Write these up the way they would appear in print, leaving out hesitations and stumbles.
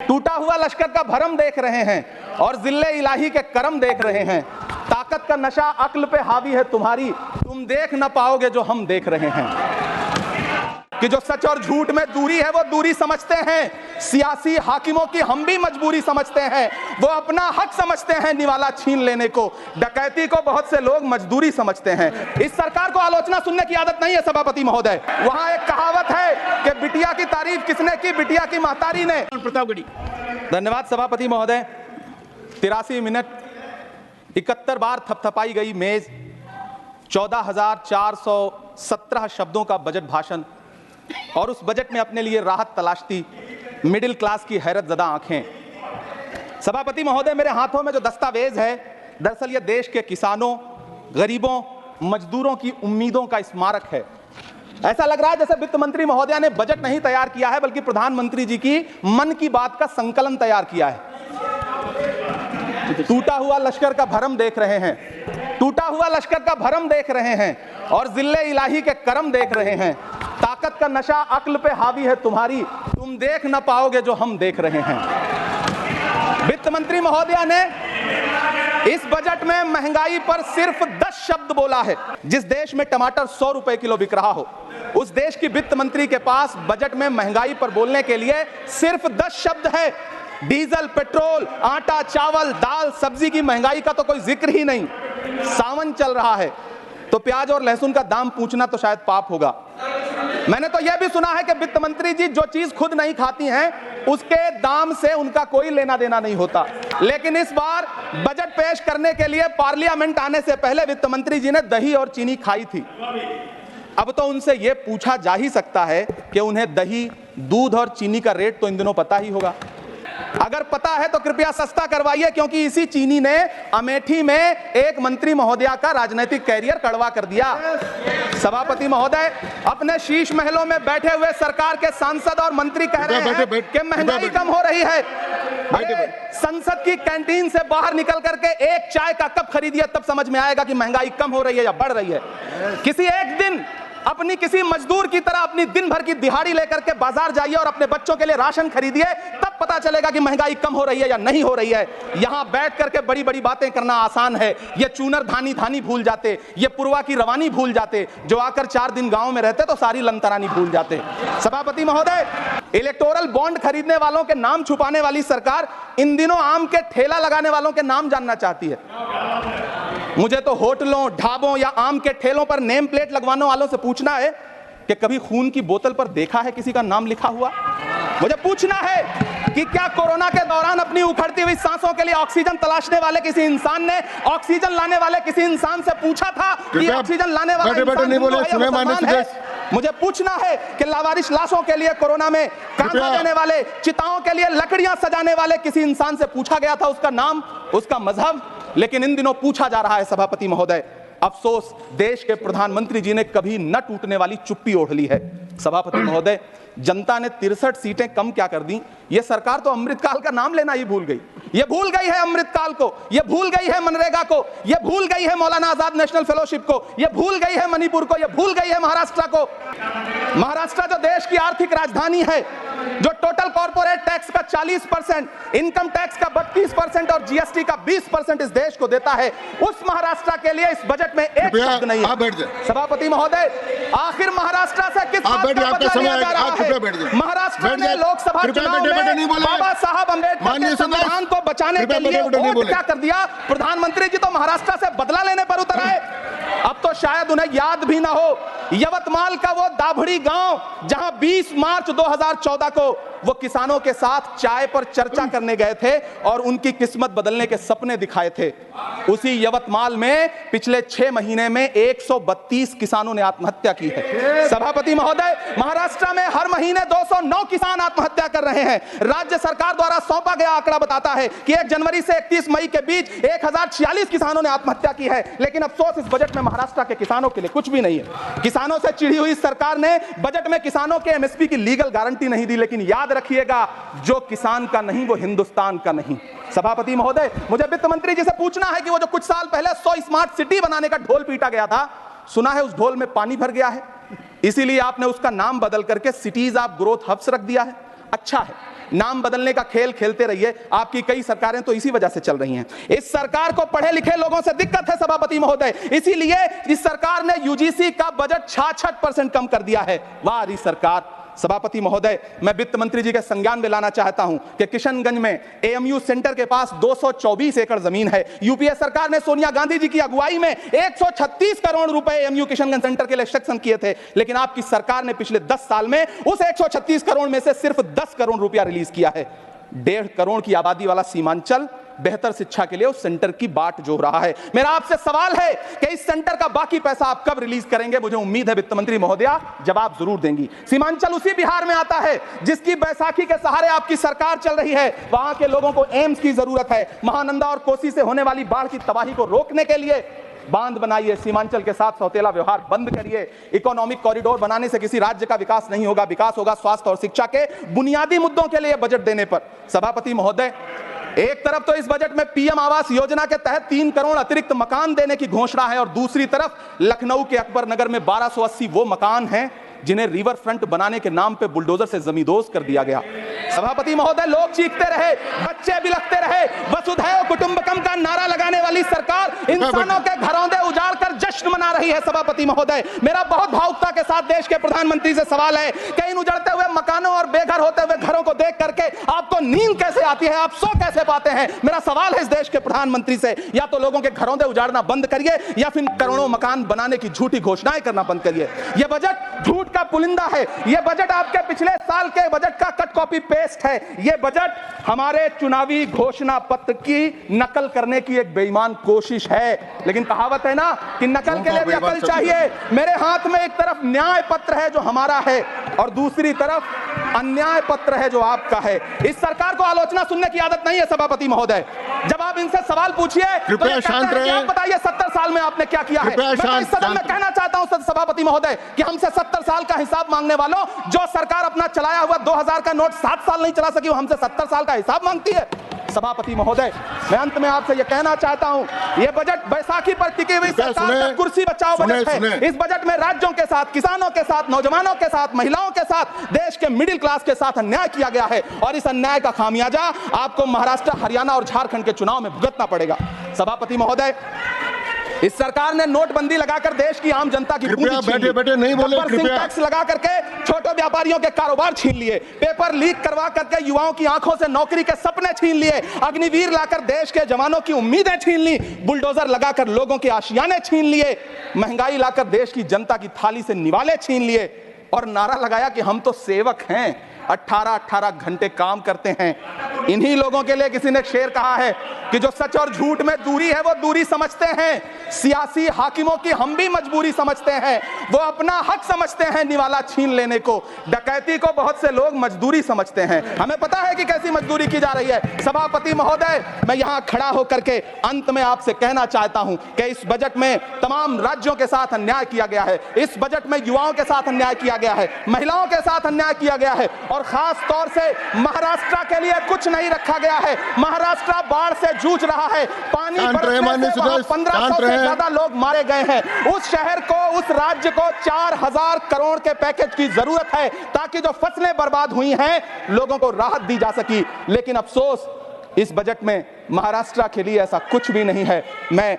टूटा हुआ लश्कर का भरम देख रहे हैं और जिल्ले इलाही के करम देख रहे हैं। ताकत का नशा अक्ल पे हावी है तुम्हारी, तुम देख ना पाओगे जो हम देख रहे हैं। कि जो सच और झूठ में दूरी है वो दूरी समझते हैं, सियासी हाकिमों की हम भी मजबूरी समझते हैं। वो अपना हक समझते हैं निवाला छीन लेने को, डकैती को बहुत से लोग मजदूरी समझते हैं। इस सरकार को आलोचना सुनने की आदत नहीं है सभापति महोदय। वहां एक कहावत है कि बिटिया की तारीफ किसने की, बिटिया की महतारी ने। प्रतापगढ़ी। धन्यवाद सभापति महोदय। 83 मिनट 71 बार थपथपाई गई मेज, 14,417 शब्दों का बजट भाषण और उस बजट में अपने लिए राहत तलाशती मिडिल क्लास की हैरतजदा आंखें। सभापति महोदय, मेरे हाथों में जो दस्तावेज है दरअसल ये देश के किसानों, गरीबों, मजदूरों की उम्मीदों का स्मारक है। ऐसा लग रहा है जैसे वित्त मंत्री महोदय ने बजट नहीं तैयार किया है बल्कि प्रधानमंत्री जी की मन की बात का संकलन तैयार किया है। टूटा हुआ लश्कर का भरम देख रहे हैं, टूटा हुआ लश्कर का भरम देख रहे हैं और जिल्ले इलाही के करम देख रहे हैं। ताकत का नशा अक्ल पे हावी है तुम्हारी, तुम देख ना पाओगे जो हम देख रहे हैं। वित्त मंत्री महोदया ने इस बजट में महंगाई पर सिर्फ 10 शब्द बोला है। जिस देश में टमाटर 100 रुपए किलो बिक रहा हो, उस देश की वित्त मंत्री के पास बजट में महंगाई पर बोलने के लिए सिर्फ 10 शब्द है। डीजल, पेट्रोल, आटा, चावल, दाल, सब्जी की महंगाई का तो कोई जिक्र ही नहीं। सावन चल रहा है तो प्याज और लहसुन का दाम पूछना तो शायद पाप होगा। मैंने तो यह भी सुना है कि वित्त मंत्री जी जो चीज खुद नहीं खाती हैं उसके दाम से उनका कोई लेना देना नहीं होता। लेकिन इस बार बजट पेश करने के लिए पार्लियामेंट आने से पहले वित्त मंत्री जी ने दही और चीनी खाई थी। अब तो उनसे यह पूछा जा ही सकता है कि उन्हें दही, दूध और चीनी का रेट तो इन दिनों पता ही होगा। अगर पता है तो कृपया सस्ता करवाइए, क्योंकि इसी चीनी ने अमेठी में एक मंत्री महोदया का राजनीतिक कैरियर कड़वा कर दिया। सभापति महोदय, अपने शीश महलों में बैठे हुए सरकार के सांसद और मंत्री कह रहे हैं कि महंगाई कम हो रही है। संसद की कैंटीन से बाहर निकल करके एक चाय का कप खरीदिए, तब समझ में आएगा कि महंगाई कम हो रही है या बढ़ रही है। किसी एक दिन अपनी किसी मजदूर की तरह अपनी दिन भर की दिहाड़ी लेकर के बाजार जाइए और अपने बच्चों के लिए राशन खरीदिए, तब पता चलेगा कि महंगाई कम हो रही है या नहीं हो रही है। यहां बैठ करके बड़ी बड़ी बातें करना आसान है। ये चूनर धानी धानी भूल जाते, ये पुरवा की रवानी भूल जाते, जो आकर 4 दिन गांव में रहते तो सारी लंतरानी भूल जाते। सभापति महोदय, इलेक्टोरल बॉन्ड खरीदने वालों के नाम छुपाने वाली सरकार इन दिनों आम के ठेला लगाने वालों के नाम जानना चाहती है। मुझे तो होटलों, ढाबों या आम के ठेलों पर नेम प्लेट लगवाने वालों से पूछना है कि कभी खून की बोतल पर देखा है किसी का नाम लिखा हुआ? मुझे पूछना है कि क्या कोरोना के दौरान अपनी उखड़ती हुई सांसों के लिए ऑक्सीजन तलाशने वाले किसी इंसान ने ऑक्सीजन लाने वाले किसी इंसान से पूछा था कि ऑक्सीजन लाने वाला इंसान है? मुझे पूछना है कि लावारिश लाशों के लिए कोरोना में कांधा देने वाले, चिताओं के लिए लकड़ियां सजाने वाले किसी इंसान से पूछा गया था उसका नाम, उसका मजहब? लेकिन इन दिनों पूछा जा रहा है सभापति महोदय। अफसोस, देश के प्रधानमंत्री जी ने कभी न टूटने वाली चुप्पी ओढ़ ली है। सभापति महोदय, जनता ने 63 सीटें कम क्या कर दी? यह सरकार तो अमृतकाल का नाम लेना ही भूल गई। ये भूल गई है अमृतकाल को, ये भूल गई है मनरेगा को, ये भूल गई है मौलाना आजाद नेशनल फेलोशिप को, ये भूल गई है मणिपुर को, ये भूल गई है महाराष्ट्र को। महाराष्ट्र जो देश की आर्थिक राजधानी है, जो टोटल कॉर्पोरेट टैक्स का 40%, इनकम टैक्स का 32% और जीएसटी का 20% इस देश को देता है, उस महाराष्ट्र के लिए इस बजट में एक शब्द नहीं है। सभापति महोदय, आखिर महाराष्ट्र से किस बात का बदला लिया जा रहा है? महाराष्ट्र ने लोकसभा चुनाव में बाबा साहब अम्बेडकर के संविधान को बचाने के लिए वोट क्या कर दिया? प्रधानमंत्री जी तो महाराष्ट्र से बदला लेने पर उतर आए। अब तो शायद उन्हें याद भी ना हो यवतमाल का वो दाभड़ी गांव जहां 20 मार्च 2014 को वो किसानों के साथ चाय पर चर्चा करने गए थे और उनकी किस्मत बदलने के सपने दिखाए थे। उसी यवतमाल में पिछले 6 महीने में 132 किसानों ने आत्महत्या की है। सभापति महोदय, महाराष्ट्र में हर महीने 209 किसान आत्महत्या कर रहे हैं। राज्य सरकार द्वारा सौंपा गया आंकड़ा बताता है कि 1 जनवरी से 31 मई के बीच 1046 किसानों ने आत्महत्या की है। लेकिन अफसोस, इस बजट में महाराष्ट्र के किसानों के लिए कुछ भी नहीं है। किसानों से चिढ़ी हुई सरकार ने बजट में किसानों के एमएसपी की लीगल गारंटी नहीं दी। लेकिन याद रखिएगा, जो किसान का नहीं वो हिंदुस्तान का नहीं। सभापति महोदय, मुझे वित्त मंत्री जी से पूछना है कि वो जो कुछ साल पहले 100 स्मार्ट सिटी बनाने का ढोल पीटा गया था, सुना है उस ढोल में पानी भर गया है, इसीलिए आपने उसका नाम बदल करके सिटीज ऑफ ग्रोथ हब्स रख दिया है। अच्छा है, नाम बदलने का खेल खेलते रहिए। आपकी कई सरकारें तो इसी वजह से चल रही हैं। इस सरकार को पढ़े लिखे लोगों से दिक्कत है सभापति महोदय, इसीलिए इस सरकार ने यूजीसी का बजट 66% कम कर दिया है। वाह रही सरकार। सभापति महोदय, मैं वित्त मंत्री जी के संज्ञान में लाना चाहता हूं कि किशनगंज में एएमयू सेंटर के पास 224 एकड़ जमीन है। यूपीए सरकार ने सोनिया गांधी जी की अगुवाई में 136 करोड़ रुपए एएमयू किशनगंज सेंटर के लिए सेक्शन किए थे, लेकिन आपकी सरकार ने पिछले 10 साल में उस 136 करोड़ में से सिर्फ 10 करोड़ रुपया रिलीज किया है। 1.5 करोड़ की आबादी वाला सीमांचल बेहतर शिक्षा के लिए उस सेंटर की बाट जोह रहा है। मेरा आपसे सवाल है कि इस सेंटर का बाकी पैसा आप कब रिलीज करेंगे? मुझे उम्मीद है वित्त मंत्री महोदया जवाब जरूर देंगी। सीमांचल उसी बिहार में आता है जिसकी बैसाखी के सहारे आपकी सरकार चल रही है। वहां के लोगों को एम्स की जरूरत है। महानंदा और कोसी से होने वाली बाढ़ की तबाही को रोकने के लिए बांध बनाइए, सीमांचल के साथ सौतेला व्यवहार बंद करिए। इकोनॉमिक कॉरिडोर बनाने से किसी राज्य का विकास नहीं होगा, विकास होगा स्वास्थ्य और शिक्षा के बुनियादी मुद्दों के लिए बजट देने पर। सभापति महोदय, एक तरफ तो इस बजट में पीएम आवास योजना के तहत 3 करोड़ अतिरिक्त मकान देने की घोषणा है और दूसरी तरफ लखनऊ के अकबर नगर में 1280 वो मकान हैं जिन्हें रिवर फ्रंट बनाने के नाम पे बुलडोजर से जमींदोज कर दिया गया। सभापति महोदय, लोग चीखते रहे, बच्चे बिलखते रहे, वसुधैव कुटुंबकम का नारा लगाने वाली सरकार इंसानों के घरौंदे उजाड़ कर जश्न मना रही है। सभापति महोदय, मेरा बहुत भावुकता के साथ देश के प्रधानमंत्री से सवाल है कि इन उजड़ते हुए मकानों और बेघर होते हुए घरों को देख करके आपको नींद कैसे आती है, आप सो कैसे पाते हैं? मेरा सवाल है इस देश के प्रधानमंत्री से, या तो लोगों के घरौंदे उजाड़ना बंद करिए या फिर करोड़ों मकान बनाने की झूठी घोषणाएं करना बंद करिए। यह बजट झूठ का पुलिंदा है। यह बजट आपके पिछले साल के बजट का कट कॉपी पेस्ट है। यह बजट हमारे चुनावी घोषणा पत्र की नकल करने की एक बेईमान कोशिश है। लेकिन कहावत है ना कि नकल के लिए भी अकल चाहिए। मेरे हाथ में एक तरफ न्याय पत्र है जो हमारा है और दूसरी तरफ अन्याय पत्र है जो आपका है। इस सरकार को आलोचना सुनने की आदत नहीं है सभापति महोदय। जब आप इनसे सवाल पूछिए तो आप बताइए 70 साल में आपने क्या किया है। मैं इस सदन में कहना चाहता हूं सभापति महोदय कि हमसे 70 साल का हिसाब मांगने वालों, जो सरकार अपना चलाया हुआ 2000 का नोट 7 साल नहीं चला सकी, वो हमसे 70 साल का हिसाब मांगती है। सभापति महोदय, मैं अंत में आपसे यह कहना चाहता हूं, यह बजट बैसाखी पर टिकी हुई सरकार का कुर्सी बचाओ बजट है। इस बजट में राज्यों के साथ, किसानों के साथ, नौजवानों के साथ, महिलाओं के साथ, देश के मिडिल क्लास के साथ अन्याय किया गया है और इस अन्याय का खामियाजा आपको महाराष्ट्र, हरियाणा और झारखंड के चुनाव में भुगतना पड़ेगा। सभापति महोदय, इस सरकार ने नोटबंदी लगाकर देश की आम जनता की बैठे नहीं बोले, टैक्स लगा करके छोटे व्यापारियों के कारोबार छीन लिए, पेपर लीक करवा करके युवाओं की आंखों से नौकरी के सपने छीन लिए, अग्निवीर लाकर देश के जवानों की उम्मीदें छीन ली, बुलडोजर लगाकर लोगों के आशियाने छीन लिए, महंगाई लाकर देश की जनता की थाली से निवाले छीन लिए और नारा लगाया कि हम तो सेवक हैं, 18-18 घंटे काम करते हैं। इन्हीं लोगों के लिए किसी ने शेर कहा है कि जो सच और झूठ में दूरी है वो दूरी समझते हैं, सियासी हाकिमों की हम भी मजबूरी समझते हैं, वो अपना हक समझते हैं निवाला छीन लेने को। डकैती को बहुत से लोग मजदूरी समझते हैं। हमें पता है कि कैसी मजदूरी की जा रही है। सभापति महोदय, मैं यहां खड़ा होकर के अंत में आपसे कहना चाहता हूं कि इस बजट में तमाम राज्यों के साथ अन्याय किया गया है। इस बजट में युवाओं के साथ अन्याय किया गया है, महिलाओं के साथ अन्याय किया गया है और खास तौर से महाराष्ट्र के लिए कुछ नहीं रखा गया है। महाराष्ट्र बाढ़ से जूझ रहा है, पानी बरसने से 1500 से ज्यादा लोग मारे गए हैं। उस शहर को, उस राज्य को 4000 करोड़ के पैकेज की जरूरत है ताकि जो फसलें बर्बाद हुई हैं लोगों को राहत दी जा सकी। लेकिन अफसोस, इस बजट में महाराष्ट्र के लिए ऐसा कुछ भी नहीं है। मैं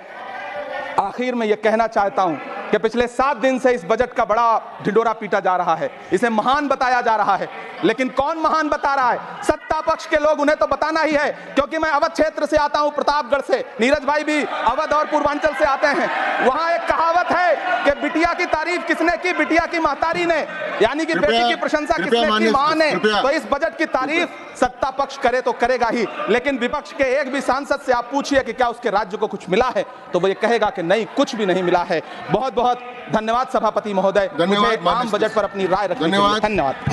आखिर में यह कहना चाहता हूं कि पिछले 7 दिन से इस बजट का बड़ा ढिंढोरा पीटा जा रहा है, इसे महान बताया जा रहा है। लेकिन कौन महान बता रहा है? सत्ता पक्ष के लोग, उन्हें तो बताना ही है, क्योंकि मैं अवध क्षेत्र से आता हूं, प्रतापगढ़ से। नीरज भाई भी अवध और पूर्वांचल से आते हैं। वहां एक कहावत है कि बिटिया की तारीफ किसने की? बिटिया की महतारी ने, यानी कि बेटी की प्रशंसा किसने की? मां ने। तो इस बजट की तारीफ सत्ता पक्ष करे तो करेगा ही, लेकिन विपक्ष के एक भी सांसद से आप पूछिए कि क्या उसके राज्य को कुछ मिला है, तो वो ये कहेगा कि नहीं, कुछ भी नहीं मिला है। बहुत बहुत धन्यवाद सभापति महोदय, मुझे आम बजट पर अपनी राय रखने के लिए धन्यवाद।